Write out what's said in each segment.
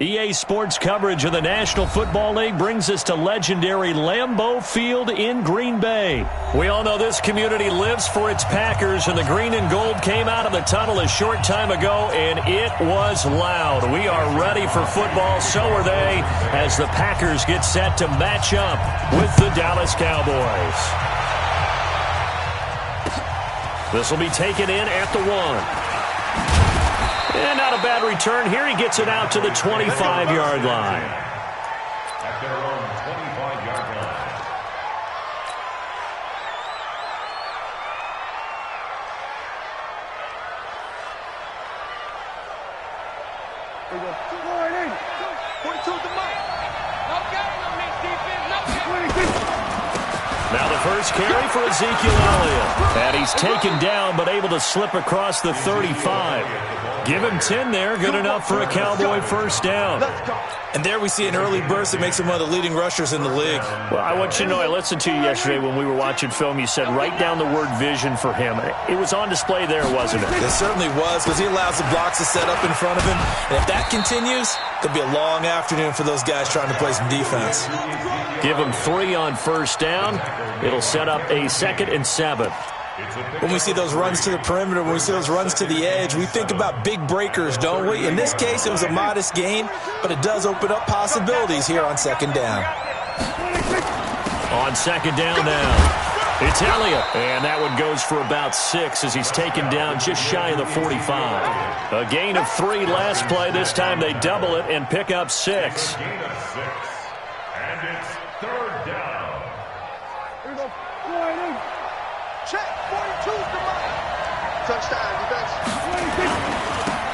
EA Sports coverage of the National Football League brings us to legendary Lambeau Field in Green Bay. We all know this community lives for its Packers, and the green and gold came out of the tunnel a short time ago, and it was loud. We are ready for football, so are they, as the Packers get set to match up with the Dallas Cowboys. This will be taken in at the 1. And not a bad return here. He gets it out to the 25-yard line. At their own 25-yard line. Here we go. 42 at the mark. No gathering on this defense. No gathering. Now the first carry for Ezekiel Elliott. And he's taken down but able to slip across the 35. Give him 10 there. Good enough for a Cowboy first down. And there we see an early burst that makes him one of the leading rushers in the league. Well, I want you to know, I listened to you yesterday when we were watching film. You said write down the word vision for him. It was on display there, wasn't it? It certainly was, because he allows the blocks to set up in front of him. And if that continues, it'll be a long afternoon for those guys trying to play some defense. Give him 3 on first down. It'll set up a 2nd and 7. When we see those runs to the perimeter, when we see those runs to the edge, we think about big breakers, don't we? In this case, it was a modest gain, but it does open up possibilities here on 2nd down. On 2nd down now, it's Elliott. And that one goes for about 6 as he's taken down just shy of the 45. A gain of 3 last play. This time they double it and pick up 6. And it's 3rd down. Here we go. Check. 42 at the mark. Touchdown, defense.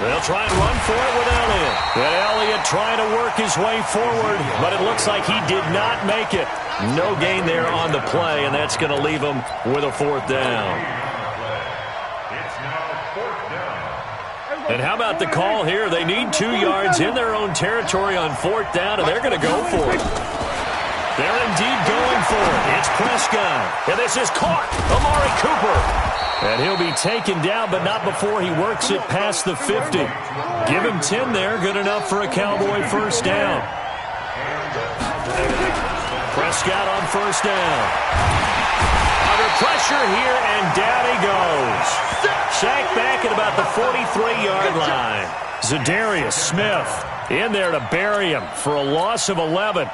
They'll try and run for it with Elliott. And Elliott trying to work his way forward, but it looks like he did not make it. No gain there on the play, and that's going to leave him with a 4th down. It's now 4th down. And how about the call here? They need 2 yards in their own territory on 4th down, and they're going to go for it. They're indeed going for it. It's Prescott. And this is caught. Amari Cooper. And he'll be taken down, but not before he works it past the 50. Give him 10 there. Good enough for a Cowboy first down. Prescott on first down. Under pressure here, and down he goes. Sacked back at about the 43-yard line. Zadarius Smith in there to bury him for a loss of 11.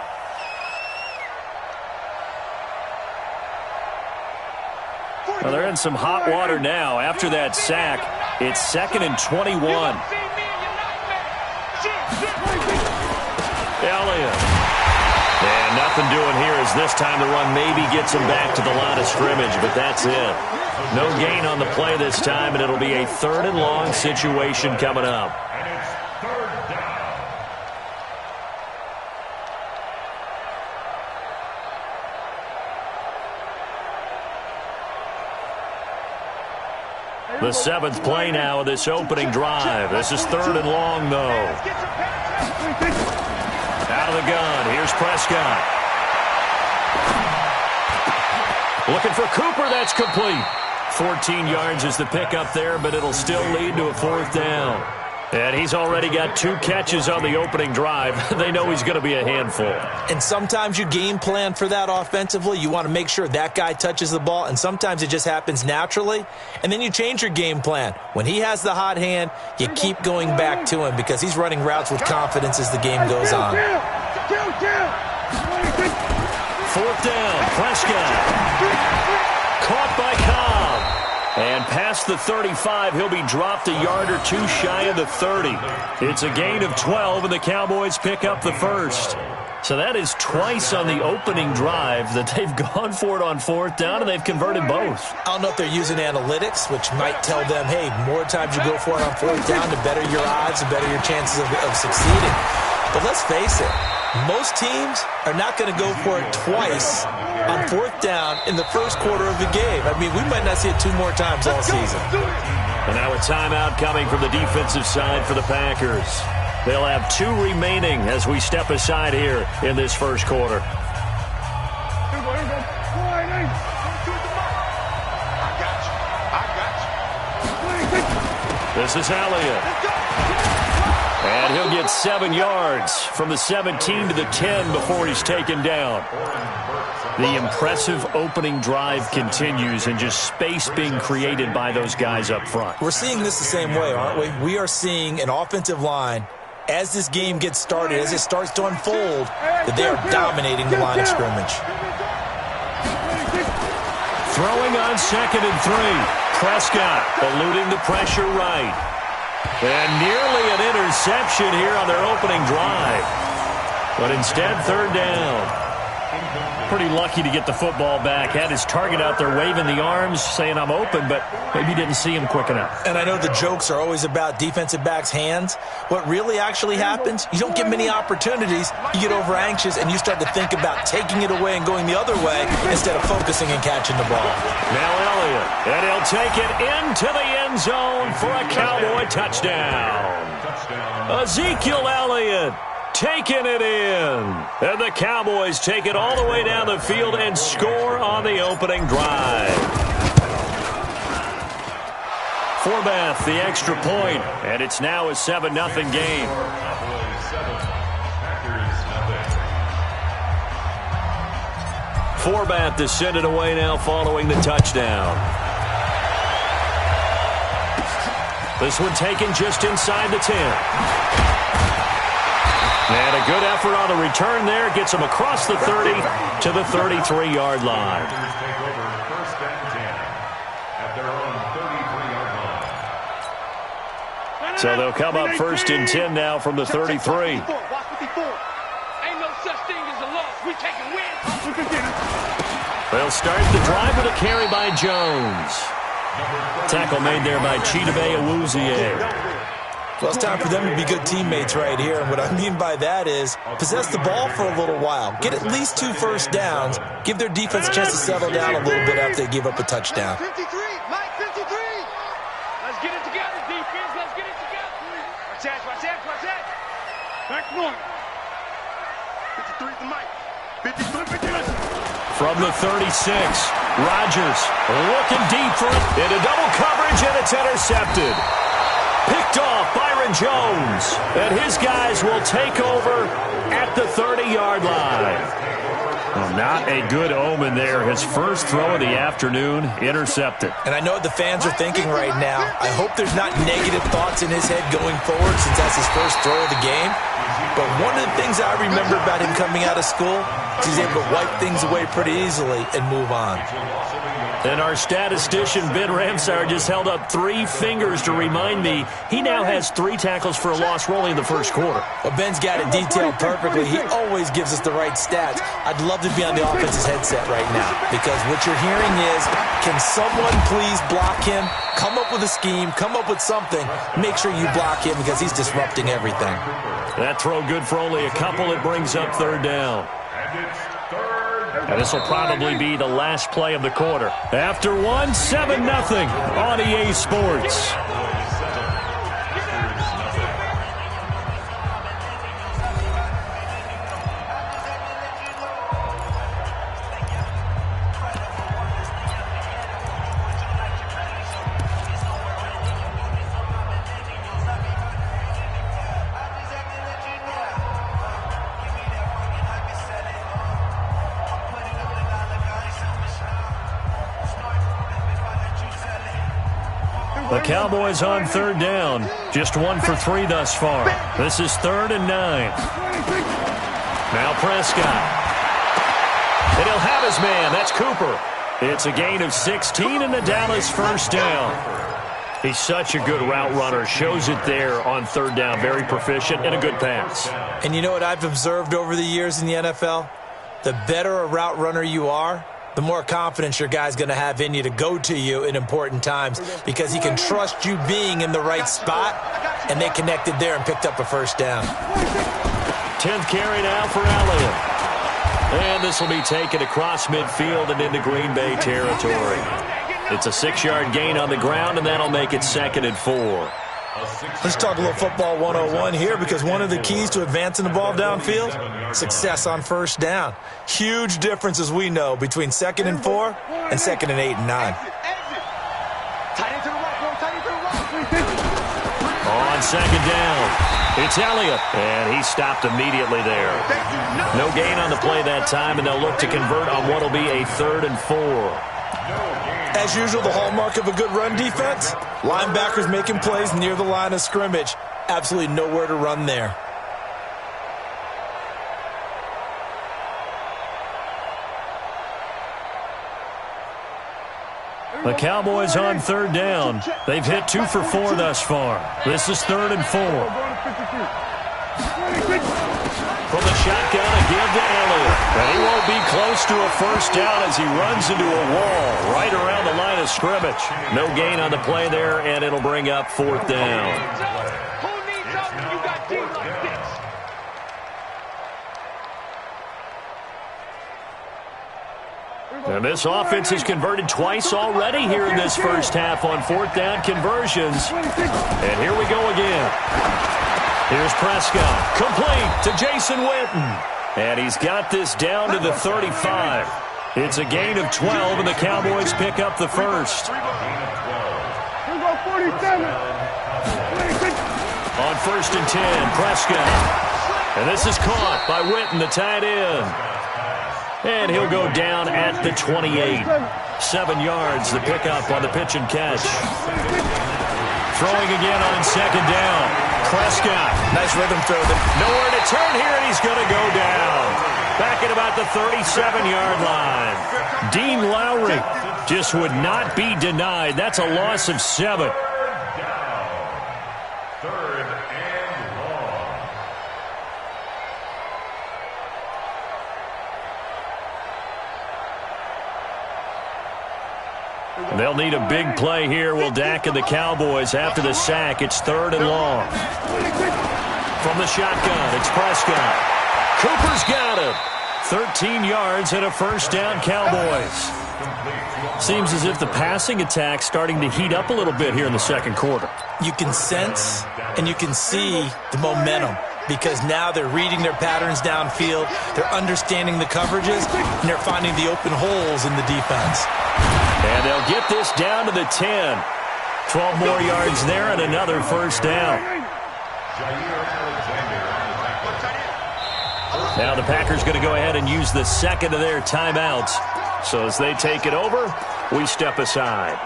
Well, they're in some hot water now. After that sack, it's 2nd and 21. Elliott. And nothing doing here as this time the run maybe gets him back to the line of scrimmage, but that's it. No gain on the play this time, and it'll be a 3rd and long situation coming up. And it's 3rd down. The 7th play now of this opening drive. This is 3rd and long, though. Out of the gun. Here's Prescott. Looking for Cooper. That's complete. 14 yards is the pickup there, but it'll still lead to a 4th down. And he's already got 2 catches on the opening drive. They know he's going to be a handful. And sometimes you game plan for that offensively. You want to make sure that guy touches the ball, and sometimes it just happens naturally. And then you change your game plan. When he has the hot hand, you keep going back to him because he's running routes with confidence as the game goes on. 4th down, Prescott. Caught by Cobb. And past the 35, he'll be dropped a yard or 2 shy of the 30. It's a gain of 12, and the Cowboys pick up the first. So that is twice on the opening drive that they've gone for it on 4th down, and they've converted both. I don't know if they're using analytics, which might tell them, hey, more times you go for it on 4th down, the better your odds, the better your chances of succeeding. But let's face it, most teams are not going to go for it twice on 4th down in the first quarter of the game. I mean, we might not see it 2 more times all season. And now a timeout coming from the defensive side for the Packers. They'll have 2 remaining as we step aside here in this first quarter. This is Elliott. And he'll get 7 yards from the 17 to the 10 before he's taken down. The impressive opening drive continues and just space being created by those guys up front. We're seeing this the same way, aren't we? We are seeing an offensive line, as this game gets started, as it starts to unfold, that they are dominating the line of scrimmage. Throwing on 2nd and 3. Prescott eluding the pressure right. And nearly an interception here on their opening drive. But instead, 3rd down. Pretty lucky to get the football back. Had his target out there waving the arms, saying I'm open, but maybe didn't see him quick enough. And I know the jokes are always about defensive backs' hands. What really actually happens, you don't get many opportunities. You get over anxious, and you start to think about taking it away and going the other way instead of focusing and catching the ball. Now Elliott, and he'll take it into the end zone for a Cowboy touchdown. Ezekiel Elliott taking it in. And the Cowboys take it all the way down the field and score on the opening drive. Forbath, the extra point, and it's now a 7-0 game. Forbath to send it away now following the touchdown. This one taken just inside the 10. And a good effort on the return there. Gets him across the 30 to the 33-yard line. So they'll come up 1st and 10 now from the 33. Ain't no such thing as a loss. We taking wins. They'll start the drive with a carry by Jones. Tackle made there by Chidobe Awuzie. Well, it's time for them to be good teammates right here. And what I mean by that is possess the ball for a little while. Get at least 2 first downs. Give their defense a chance to settle down a little bit after they give up a touchdown. 53, Mike 53. Let's get it together, defense. Let's get it together. Watch that. Back north. 53 to Mike. 53. From the 36, Rodgers looking deep for it. Into double coverage, and it's intercepted. Picked off Byron Jones, and his guys will take over at the 30-yard line. Well, not a good omen there. His first throw of the afternoon, intercepted. And I know what the fans are thinking right now. I hope there's not negative thoughts in his head going forward since that's his first throw of the game. But one of the things I remember about him coming out of school is he's able to wipe things away pretty easily and move on. And our statistician, Ben Ramsar, just held up 3 fingers to remind me he now has 3 tackles for a loss rolling in the first quarter. Well, Ben's got it detailed perfectly. He always gives us the right stats. I'd love to be on the offense's headset right now because what you're hearing is, can someone please block him? Come up with a scheme. Come up with something. Make sure you block him because he's disrupting everything. That throw good for only a couple. It brings up 3rd down. And this will probably be the last play of the quarter. After 7-0 on EA Sports. The Cowboys on 3rd down. Just 1 for 3 thus far. This is 3rd and 9. Now Prescott. And he'll have his man. That's Cooper. It's a gain of 16 and the Dallas first down. He's such a good route runner. Shows it there on 3rd down. Very proficient and a good pass. And you know what I've observed over the years in the NFL? The better a route runner you are, the more confidence your guy's going to have in you to go to you in important times because he can trust you being in the right spot, and they connected there and picked up a first down. 10th carry now for Elliott. And this will be taken across midfield and into Green Bay territory. It's a 6-yard gain on the ground, and that'll make it 2nd and 4. Let's talk a little football 101 here because one of the keys to advancing the ball downfield, success on first down. Huge difference, as we know, between 2nd and 4 and 2nd and 8 and 9. On 2nd down, It's Elliott, and he stopped immediately there. No gain on the play that time, and they'll look to convert on what will be a 3rd and 4. As usual, the hallmark of a good run defense, linebackers making plays near the line of scrimmage. Absolutely nowhere to run there. The Cowboys on 3rd down. They've hit 2 for 4 thus far. This is 3rd and 4. From the shotgun, a give to Elliott. And he won't be close to a first down as he runs into a wall right around the line of scrimmage. No gain on the play there, and it'll bring up 4th down. Who needs help when you got D like this? And this offense has converted twice already here in this first half on 4th down conversions. And here we go again. Here's Prescott. Complete to Jason Witten. And he's got this down to the 35. It's a gain of 12, and the Cowboys pick up the first. Here go 47. On 1st and 10, Prescott. And this is caught by Witten, the tight end. And he'll go down at the 28. 7 yards, the pickup on the pitch and catch. Throwing again on 2nd down. Prescott. Nice rhythm throw. Nowhere to turn here, and he's going to go down. Back at about the 37-yard line. Dean Lowry just would not be denied. That's a loss of 7. They'll need a big play here, will Dak and the Cowboys. After the sack, it's 3rd and long. From the shotgun, it's Prescott. Cooper's got him. 13 yards and a first down, Cowboys. Seems as if the passing attack's starting to heat up a little bit here in the second quarter. You can sense and you can see the momentum because now they're reading their patterns downfield, they're understanding the coverages, and they're finding the open holes in the defense. And they'll get this down to the 10. 12 more yards there and another first down. Now the Packers going to go ahead and use the second of their timeouts. So as they take it over, we step aside.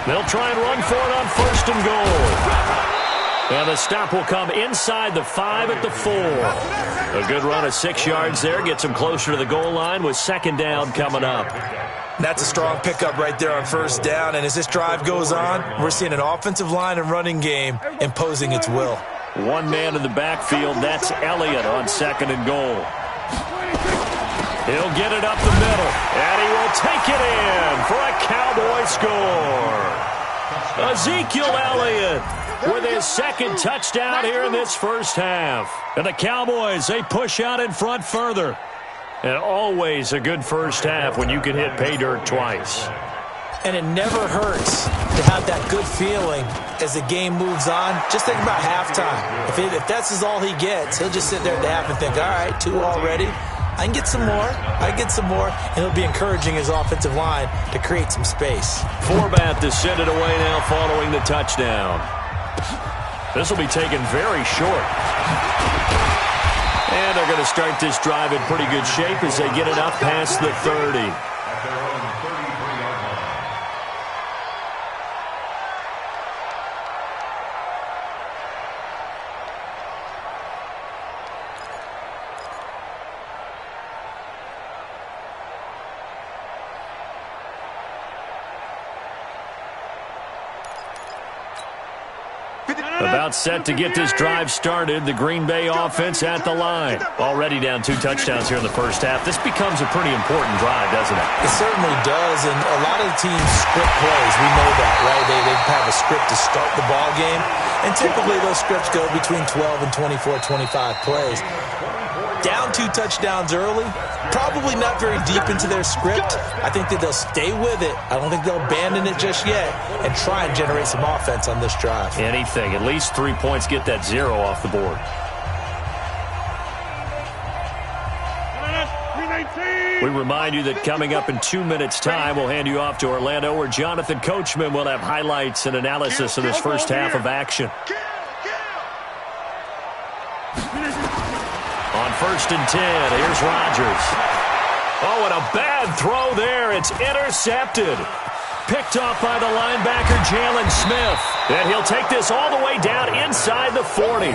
They'll try and run for it on 1st and goal. And the stop will come inside the 5 at the 4. A good run of 6 yards there. Gets them closer to the goal line with 2nd down coming up. That's a strong pickup right there on 1st down. And as this drive goes on, we're seeing an offensive line and running game imposing its will. One man in the backfield. That's Elliott on 2nd and goal. He'll get it up the middle, and he will take it in for a Cowboy score. Ezekiel Elliott with his 2nd touchdown here in this first half. And the Cowboys, they push out in front further. And always a good first half when you can hit pay dirt twice. And it never hurts to have that good feeling as the game moves on. Just think about halftime. If that's all he gets, he'll just sit there at the half and think, all right, 2 already. I can get some more. And he'll be encouraging his offensive line to create some space. Forbath to send it away now following the touchdown. This will be taken very short. And they're going to start this drive in pretty good shape as they get it up past the 30. About about set to get this drive started. The Green Bay offense at the line. Already down 2 touchdowns here in the first half. This becomes a pretty important drive, doesn't it? It certainly does, and a lot of the teams script plays. We know that, right? They have a script to start the ball game, and typically those scripts go between 12 and 24, 25 plays. Down 2 touchdowns early, probably not very deep into their script. I think that they'll stay with it. I don't think they'll abandon it just yet and try and generate some offense on this drive. Anything. At least 3 points, get that 0 off the board. We remind you that coming up in 2 minutes' time, we'll hand you off to Orlando, where Jonathan Coachman will have highlights and analysis of this first half of action. On 1st and 10, here's Rodgers. Oh, and a bad throw there. It's intercepted. Picked off by the linebacker, Jalen Smith. And he'll take this all the way down inside the 40.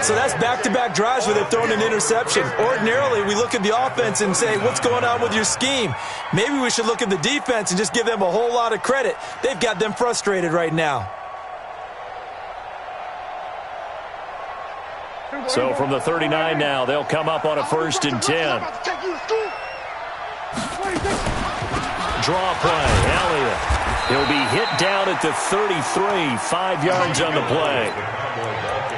So that's back-to-back drives where they're throwing an interception. Ordinarily, we look at the offense and say, what's going on with your scheme? Maybe we should look at the defense and just give them a whole lot of credit. They've got them frustrated right now. So from the 39 now, they'll come up on a 1st and 10. Draw play, Elliott. He'll be hit down at the 33, 5 yards on the play.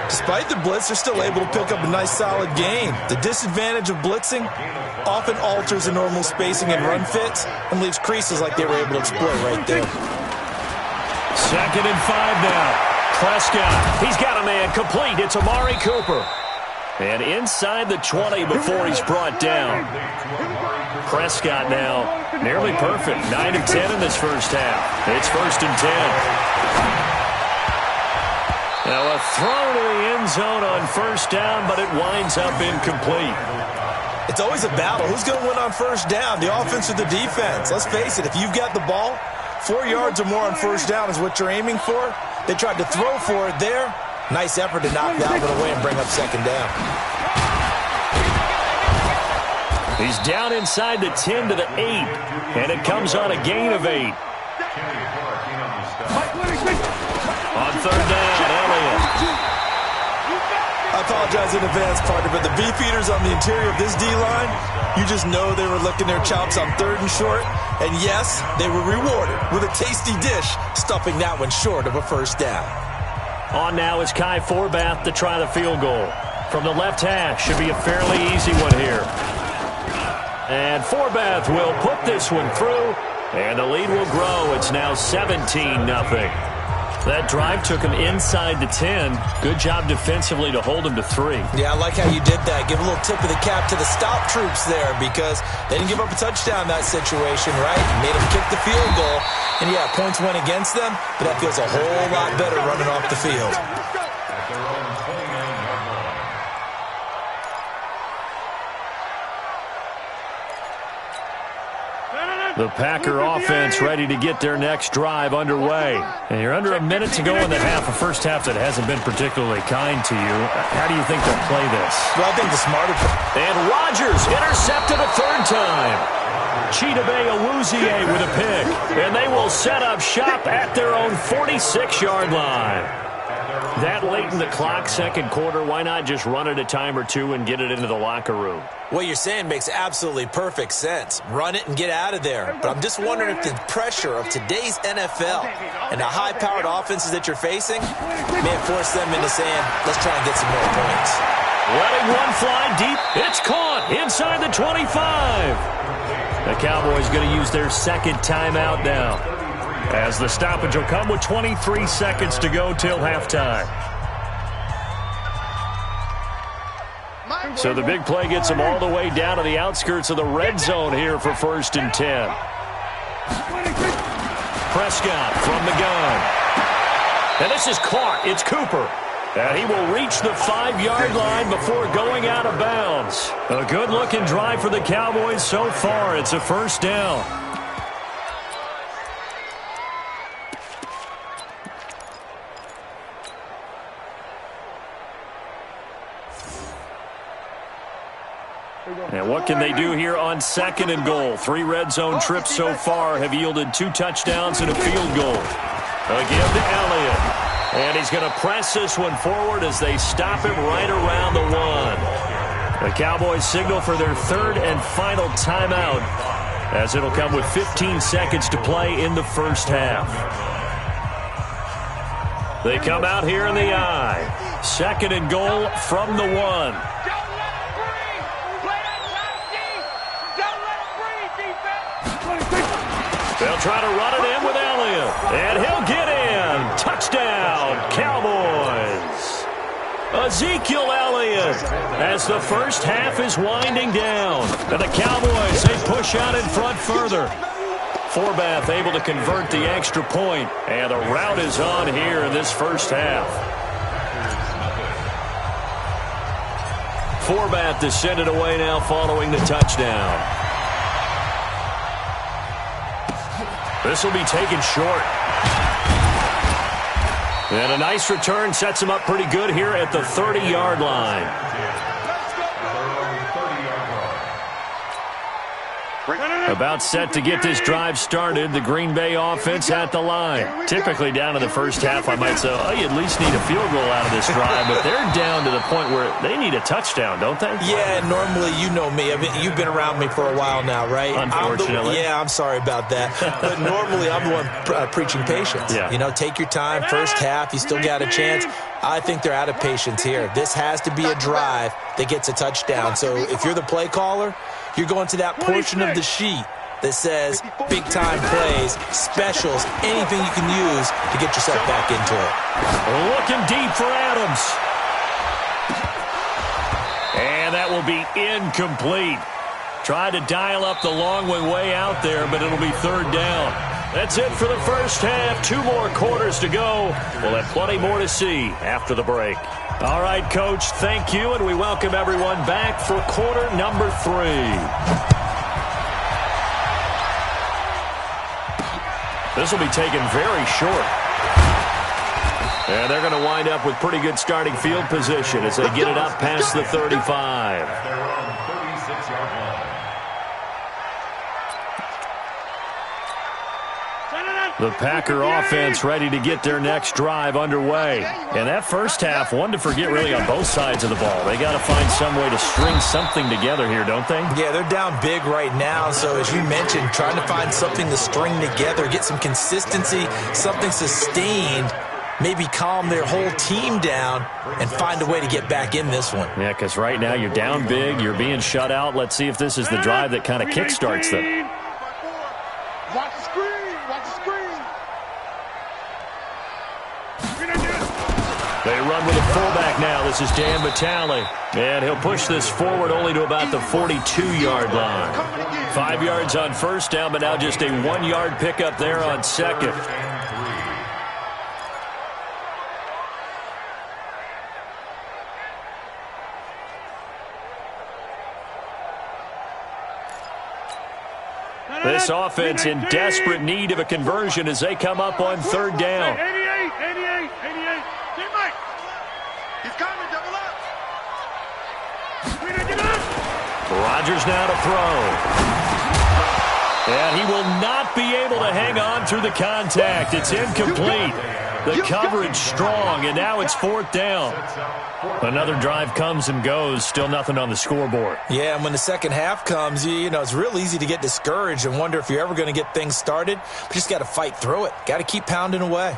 Despite the blitz, they're still able to pick up a nice solid gain. The disadvantage of blitzing often alters the normal spacing and run fits and leaves creases like they were able to exploit right there. 2nd and 5 now. Prescott, he's got a man complete. It's Amari Cooper. And inside the 20 before he's brought down. Prescott now nearly perfect. 9 of 10 in this first half. It's 1st and 10. Now a throw to the end zone on 1st down, but it winds up incomplete. It's always a battle. Who's going to win on 1st down, the offense or the defense? Let's face it, if you've got the ball, 4 yards or more on 1st down is what you're aiming for. They tried to throw for it there. Nice effort to knock that one away and bring up 2nd down. He's down inside the 10 to the 8, and it comes on a gain of 8. On 3rd down, Elliott. I apologize in advance, partner, but the beefeaters on the interior of this D-line, you just know they were licking their chops on 3rd and short. And yes, they were rewarded with a tasty dish, stuffing that one short of a 1st down. On now is Kai Forbath to try the field goal. From the left hash, should be a fairly easy one here. And Forbath will put this one through, and the lead will grow. It's now 17-0. That drive took him inside the 10. Good job defensively to hold him to 3. Yeah, I like how you did that. Give a little tip of the cap to the stop troops there because they didn't give up a touchdown in that situation, right? Made them kick the field goal. And, yeah, points went against them, but that feels a whole lot better running off the field. The Packer offense ready to get their next drive underway. And you're under a minute to go in the half, a first half that hasn't been particularly kind to you. How do you think they'll play this? Well, I think the smarter... And Rodgers intercepted a 3rd time. Chidobe Awuzie with a pick. And they will set up shop at their own 46-yard line. That late in the clock, 2nd quarter, why not just run it a time or two and get it into the locker room? What you're saying makes absolutely perfect sense. Run it and get out of there. But I'm just wondering if the pressure of today's NFL and the high-powered offenses that you're facing may have forced them into saying, let's try and get some more points. Letting one fly deep. It's caught inside the 25. The Cowboys going to use their 2nd timeout now, as the stoppage will come with 23 seconds to go till halftime. So the big play gets them all the way down to the outskirts of the red zone here for 1st and 10. Prescott from the gun. And this is caught. It's Cooper. And he will reach the 5-yard line before going out of bounds. A good-looking drive for the Cowboys so far. It's a 1st down. And what can they do here on 2nd and goal? 3 red zone trips so far have yielded 2 touchdowns and a field goal. Again to Elliott. And he's going to press this one forward as they stop him right around the 1. The Cowboys signal for their third and final timeout, as it'll come with 15 seconds to play in the first half. They come out here in the I. 2nd and goal from the 1. They'll try to run it in with Elliott, and he'll get in. Touchdown, Cowboys. Ezekiel Elliott as the first half is winding down. And the Cowboys, they push out in front further. Forbath able to convert the extra point, and the rout is on here in this first half. Forbath descended away now following the touchdown. This will be taken short. And a nice return sets him up pretty good here at the 30-yard line. About set to get this drive started. The Green Bay offense at the line. Typically down in the first half, I might say, oh, you at least need a field goal out of this drive. But they're down to the point where they need a touchdown, don't they? Yeah, normally, you know me. I mean, you've been around me for a while now, right? Unfortunately. I'm sorry about that. But normally, I'm the one preaching patience. Yeah. You know, take your time. First half, you still got a chance. I think they're out of patience here. This has to be a drive that gets a touchdown. So if you're the play caller, you're going to that portion of the sheet that says big-time plays, specials, anything you can use to get yourself back into it. Looking deep for Adams. And that will be incomplete. Tried to dial up the long way out there, but it'll be 3rd down. That's it for the first half. 2 more quarters to go. We'll have plenty more to see after the break. All right, Coach, thank you, and we welcome everyone back for quarter number 3. This will be taken very short. And they're going to wind up with pretty good starting field position as they get it up past the 35. The Packer offense ready to get their next drive underway. And that first half, one to forget really on both sides of the ball. They got to find some way to string something together here, don't they? Yeah, they're down big right now. So as you mentioned, trying to find something to string together, get some consistency, something sustained, maybe calm their whole team down and find a way to get back in this one. Yeah, because right now you're down big, you're being shut out. Let's see if this is the drive that kind of kickstarts them. Watch the screen. Watch the screen. They run with a fullback now. This is Dan Vitale. And he'll push this forward only to about the 42-yard line. 5 yards on first down, but now just a 1-yard pickup there on second. This offense in desperate need of a conversion as they come up on 3rd down. 88. Get Mike. He's coming, double up. Rodgers now to throw. And he will not be able to hang on through the contact. It's incomplete. The coverage strong, and now it's 4th down. Another drive comes and goes, still nothing on the scoreboard. Yeah, and when the second half comes, you know, it's real easy to get discouraged and wonder if you're ever going to get things started. But you just got to fight through it. Got to keep pounding away.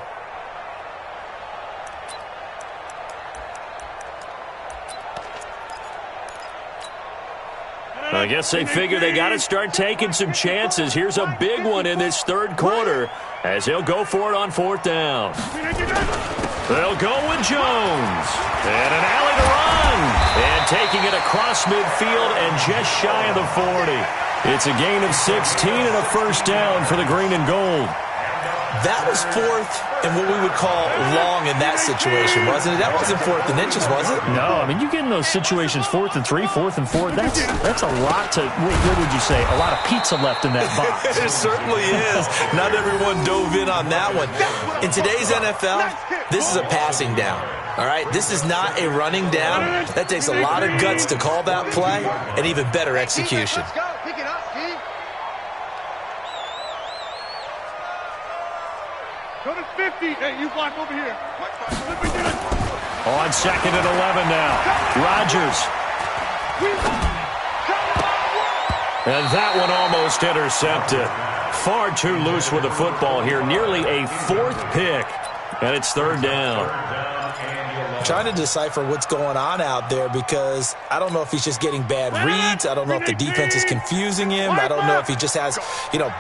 I guess they figure they got to start taking some chances. Here's a big one in this 3rd quarter as they'll go for it on 4th down. They'll go with Jones. And an alley to run. And taking it across midfield and just shy of the 40. It's a gain of 16 and a first down for the green and gold. That was 4th and what we would call long in that situation, wasn't it? That wasn't 4th and inches, was it? No, I mean, you get in those situations 4th and 3, 4th and 4. That's a lot to, what would you say, a lot of pizza left in that box. It certainly is. Not everyone dove in on that one. In today's NFL, this is a passing down. All right, this is not a running down. That takes a lot of guts to call that play and even better execution. Let's go. Pick it up, Steve. Go to 50. Hey, you block over here. On 2nd and 11 now. Rodgers. And that one almost intercepted. Far too loose with the football here. Nearly a 4th pick. And it's 3rd down. I'm trying to decipher what's going on out there because I don't know if he's just getting bad reads. I don't know if the defense is confusing him. I don't know if he just has,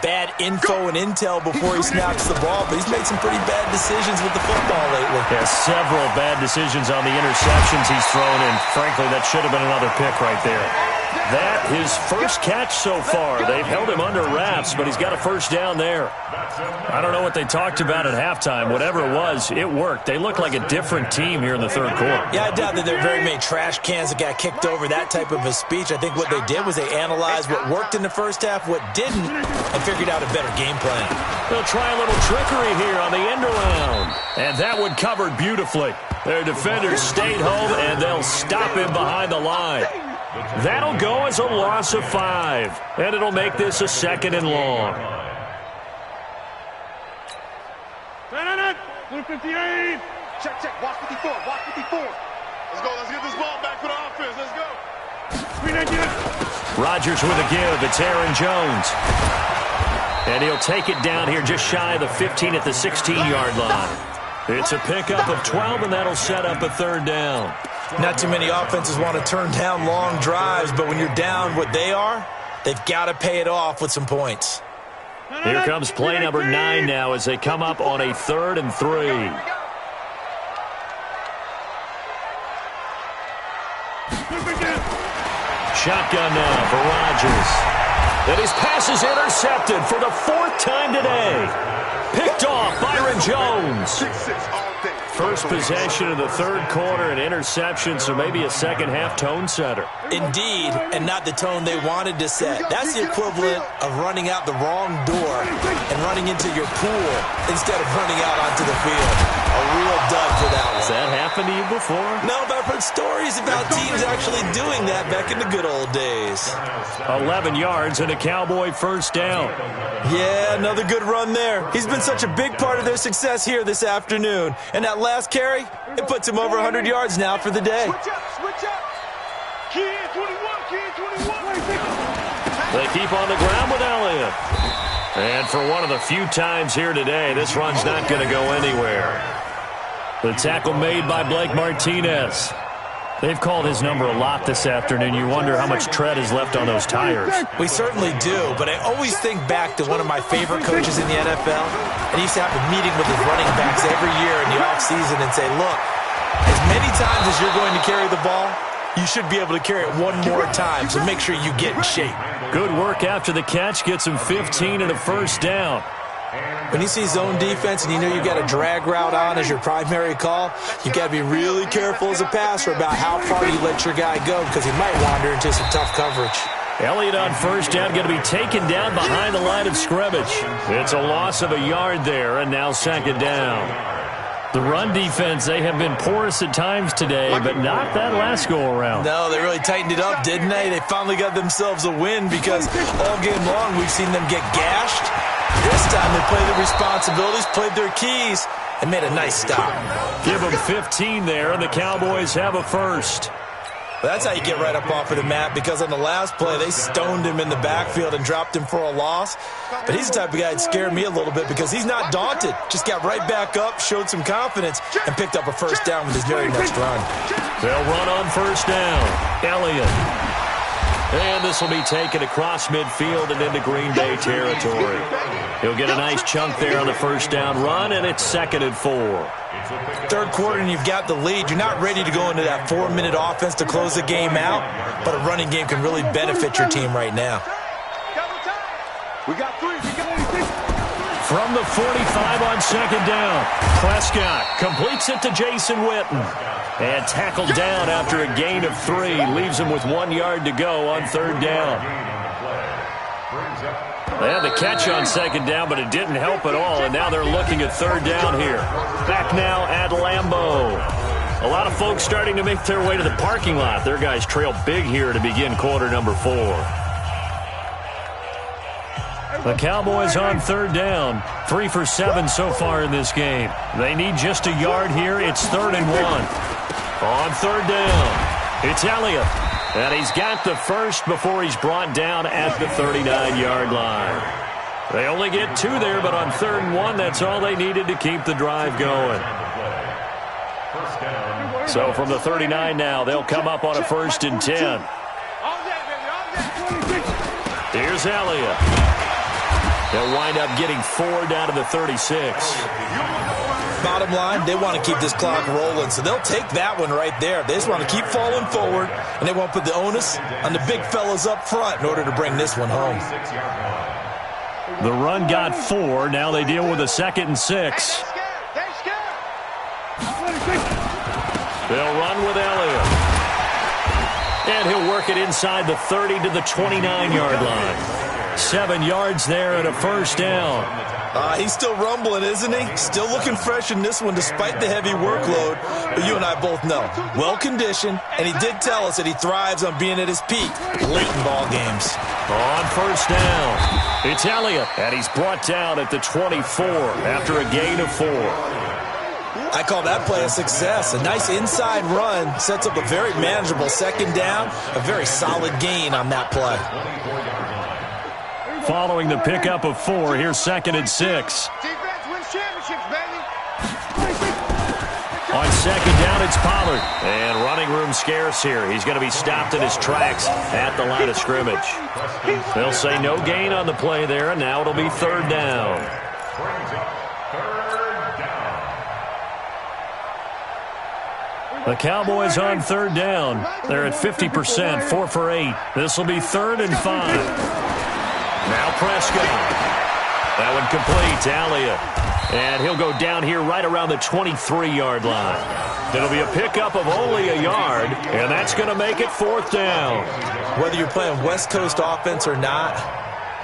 bad info and intel before he snaps the ball. But he's made some pretty bad decisions with the football lately. Yeah, several bad decisions on the interceptions he's thrown, and frankly, that should have been another pick right there. That, his first catch so far. They've held him under wraps, but he's got a 1st down there. I don't know what they talked about at halftime. Whatever it was, it worked. They look like a different team here in the 3rd quarter. Yeah, I doubt that there are very many trash cans that got kicked over, that type of a speech. I think what they did was they analyzed what worked in the first half, what didn't, and figured out a better game plan. They'll try a little trickery here on the end around. And that one covered beautifully. Their defenders stayed home, and they'll stop him behind the line. That'll go as a loss of 5, and it'll make this a 2nd and long. 158. Check. Watch 54. Watch 54. Let's go. Let's get this ball back for the offense. Let's go. Rodgers with a give. It's Aaron Jones. And he'll take it down here just shy of the 15 at the 16-yard line. It's a pickup of 12, and that'll set up a 3rd down. Not too many offenses want to turn down long drives, but when you're down what they are, they've got to pay it off with some points. Here comes play number 9 now as they come up on a 3rd and 3. Shotgun now for Rodgers. And his pass is intercepted for the 4th time today. Picked off Byron Jones. First possession of the 3rd quarter, an interception, so maybe a second-half tone setter. Indeed, and not the tone they wanted to set. That's the equivalent of running out the wrong door and running into your pool instead of running out onto the field. A real dud for that one. Has that happened to you before? No, but I've heard stories about teams actually doing that back in the good old days. 11 yards and a Cowboy 1st down. Yeah, another good run there. He's been such a big part of their success here this afternoon. And that last carry, it puts him over 100 yards now for the day. Switch up. Kid 21. They keep on the ground with Elliott. And for one of the few times here today, this run's not going to go anywhere. The tackle made by Blake Martinez. They've called his number a lot this afternoon. You wonder how much tread is left on those tires. We certainly do, but I always think back to one of my favorite coaches in the NFL. And he used to have a meeting with his running backs every year in the offseason and say, look, as many times as you're going to carry the ball, you should be able to carry it one more time, so make sure you get in shape. Good work after the catch. Gets him 15 and a 1st down. When you see zone defense and you know you've got a drag route on as your primary call, you've got to be really careful as a passer about how far you let your guy go because he might wander into some tough coverage. Elliott on 1st down, going to be taken down behind the line of scrimmage. It's a loss of a yard there, and now 2nd down. The run defense, they have been porous at times today, but not that last go-around. No, they really tightened it up, didn't they? They finally got themselves a win because all game long we've seen them get gashed. This time they played their responsibilities, played their keys, and made a nice stop. Give them 15 there, and the Cowboys have a 1st. Well, that's how you get right up off of the mat because on the last play, they stoned him in the backfield and dropped him for a loss. But he's the type of guy that scared me a little bit because he's not daunted. Just got right back up, showed some confidence, and picked up a 1st down with his very next run. They'll run on 1st down. Elliott. And this will be taken across midfield and into Green Bay territory. He'll get a nice chunk there on the 1st down run, and it's 2nd and 4. 3rd quarter and you've got the lead. You're not ready to go into that 4-minute offense to close the game out, but a running game can really benefit your team right now. We got 3. From the 45 on 2nd down, Prescott completes it to Jason Witten. And tackled down after a gain of 3. Leaves him with 1 yard to go on 3rd down. They had the catch on 2nd down, but it didn't help at all. And now they're looking at 3rd down here. Back now at Lambeau. A lot of folks starting to make their way to the parking lot. Their guys trail big here to begin quarter number 4. The Cowboys on third down. 3 for 7 so far in this game. They need just a yard here. It's 3rd and 1. On third down, it's Elliott. And he's got the first before he's brought down at the 39-yard line. They only get 2 there, but on 3rd and 1, that's all they needed to keep the drive going. So from the 39 now, they'll come up on a 1st and 10. Here's Elliott. They'll wind up getting 4 down to the 36. Bottom line, they want to keep this clock rolling, so they'll take that one right there. They just want to keep falling forward, and they want to put the onus on the big fellas up front in order to bring this one home. The run got 4. Now they deal with a 2nd and 6. They'll run with Elliott. And he'll work it inside the 30 to the 29-yard line. 7 yards there and a 1st down. He's still rumbling, isn't he? Still looking fresh in this one despite the heavy workload. But you and I both know, well-conditioned, and he did tell us that he thrives on being at his peak late in ball games. On 1st down, it's Elliott, and he's brought down at the 24 after a gain of 4. I call that play a success. A nice inside run sets up a very manageable 2nd down, a very solid gain on that play. Following the pickup of 4, here's 2nd and 6. Defense wins championships, baby. On 2nd down, it's Pollard. And running room scarce here. He's going to be stopped in his tracks at the line of scrimmage. They'll say no gain on the play there, and now it'll be 3rd down. The Cowboys on 3rd down. They're at 50%, 4 for 8. This will be 3rd and 5. Now Prescott. That one complete to Elliott. And he'll go down here right around the 23-yard line. It'll be a pickup of only a yard, and that's going to make it 4th down. Whether you're playing West Coast offense or not,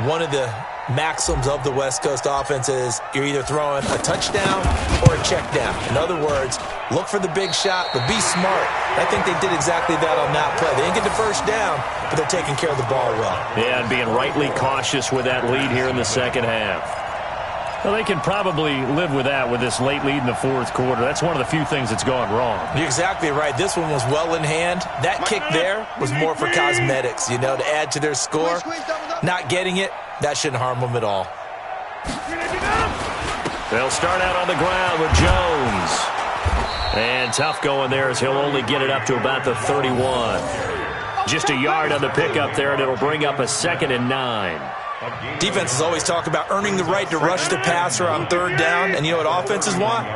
one of the maxims of the West Coast offense is you're either throwing a touchdown or a check down. In other words, look for the big shot, but be smart. I think they did exactly that on that play. They didn't get the 1st down, but they're taking care of the ball well. Yeah, and being rightly cautious with that lead here in the 2nd half. Well, they can probably live with that with this late lead in the 4th quarter. That's one of the few things that's gone wrong. You're exactly right. This one was well in hand. That kick there was more for cosmetics, you know, to add to their score. Not getting it, that shouldn't harm them at all. They'll start out on the ground with Jones. And tough going there as he'll only get it up to about the 31. Just a yard on the pickup there, and it'll bring up a 2nd and 9. Defenses always talk about earning the right to rush the passer on 3rd down, and you know what offenses want?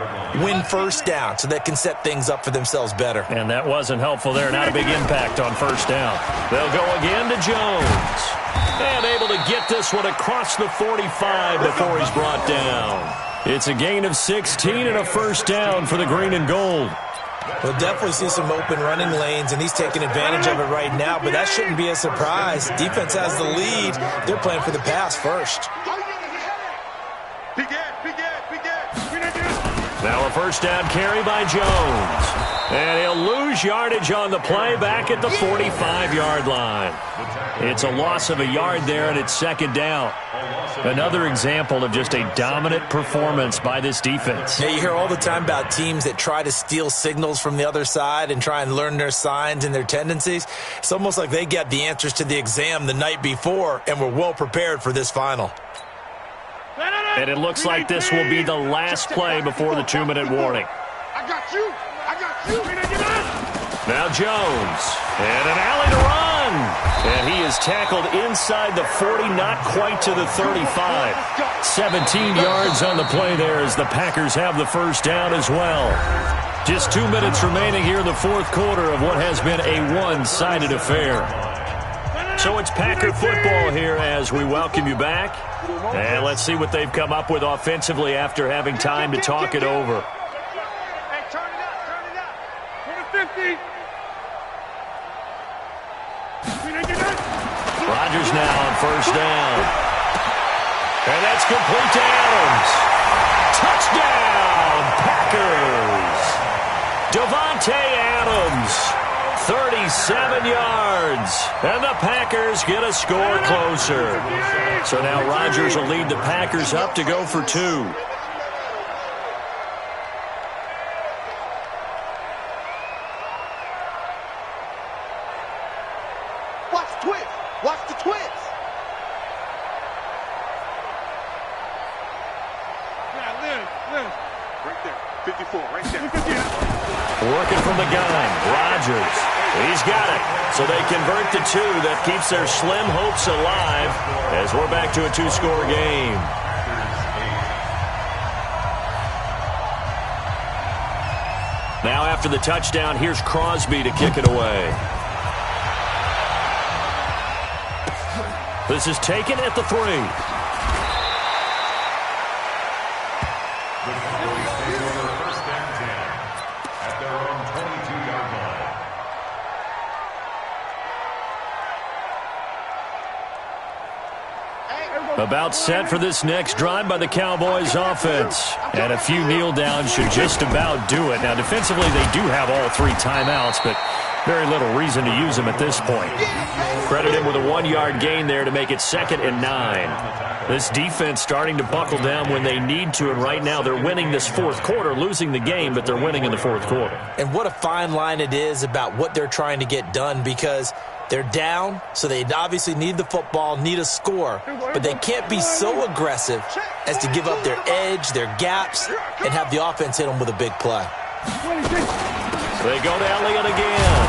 Win 1st down so they can set things up for themselves better. And that wasn't helpful there. Not a big impact on 1st down. They'll go again to Jones. And able to get this one across the 45 before he's brought down. It's a gain of 16 and a 1st down for the green and gold. We'll definitely see some open running lanes, and he's taking advantage of it right now, but that shouldn't be a surprise. Defense has the lead. They're playing for the pass first. Now a 1st down carry by Jones. And he'll lose yardage on the play back at the 45-yard line. It's a loss of a yard there, and it's 2nd down. Another example of just a dominant performance by this defense. Yeah, you hear all the time about teams that try to steal signals from the other side and try and learn their signs and their tendencies. It's almost like they got the answers to the exam the night before and were well prepared for this final. And it looks like this will be the last play before the 2-minute warning. I got you. Now Jones. And an alley to run. And he is tackled inside the 40, not quite to the 35. 17 yards on the play there as the Packers have the 1st down as well. Just 2 minutes remaining here in the 4th quarter of what has been a one-sided affair. So it's Packer football here as we welcome you back. And let's see what they've come up with offensively after having time to talk it over. Hey, turn it up. To the 50. Rodgers now on 1st down. And that's complete to Adams. Touchdown, Packers. Davante Adams, 37 yards. And the Packers get a score closer. So now Rodgers will lead the Packers up to go for 2. Watch the twist. Watch the twist. Yeah, live. Right there. 54, right there. Working from the gun, Rodgers. He's got it. So they convert to 2. That keeps their slim hopes alive as we're back to a 2-score game. Now after the touchdown, here's Crosby to kick it away. This is taken at the 3. First and 10 at their own 22-yard line. About set for this next drive by the Cowboys offense. And a few kneel downs should just about do it. Now defensively they do have all 3 timeouts, but very little reason to use them at this point. Credit him with a 1-yard gain there to make it 2nd and 9. This defense starting to buckle down when they need to, and right now they're winning this 4th quarter, losing the game, but they're winning in the 4th quarter. And what a fine line it is about what they're trying to get done, because they're down, so they obviously need the football, need a score, but they can't be so aggressive as to give up their edge, their gaps, and have the offense hit them with a big play. They go to Elliott again.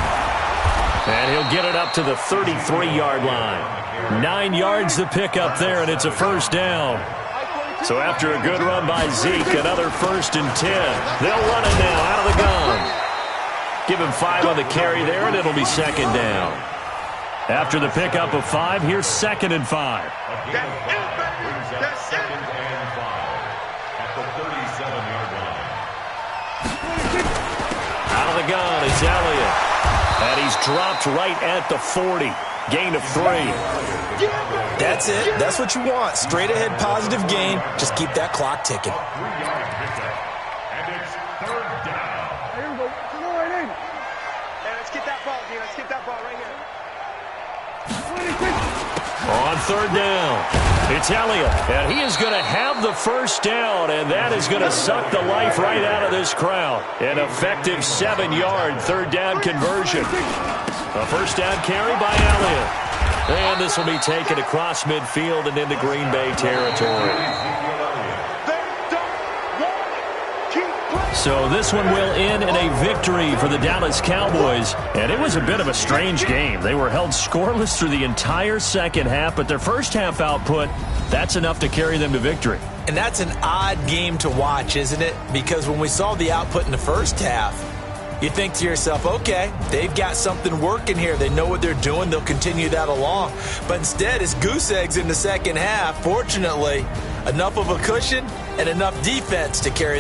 And he'll get it up to the 33-yard line. 9 yards to pick up there, and it's a first down. So after a good run by Zeke, another 1st and 10. They'll run it now out of the gun. Give him 5 on the carry there, and it'll be 2nd down. After the pickup of 5, here's 2nd and 5. That's 2nd and 5 at the 37-yard line. Out of the gun, it's Elliott. And he's dropped right at the 40. Gain of 3. That's it. That's what you want. Straight ahead positive gain. Just keep that clock ticking. 3-yard pickup. And it's 3rd down. Here we go. Go right in. Hey, let's get that ball, D. Let's get that ball right here. On 3rd down, it's Elliott, and he is going to have the first down, and that is going to suck the life right out of this crowd. An effective 7-yard 3rd down conversion. A first down carry by Elliott. And this will be taken across midfield and into Green Bay territory. So this one will end in a victory for the Dallas Cowboys. And it was a bit of a strange game. They were held scoreless through the entire second half, but their first half output, that's enough to carry them to victory. And that's an odd game to watch, isn't it? Because when we saw the output in the first half, you think to yourself, okay, they've got something working here. They know what they're doing. They'll continue that along. But instead, it's goose eggs in the second half. Fortunately, enough of a cushion and enough defense to carry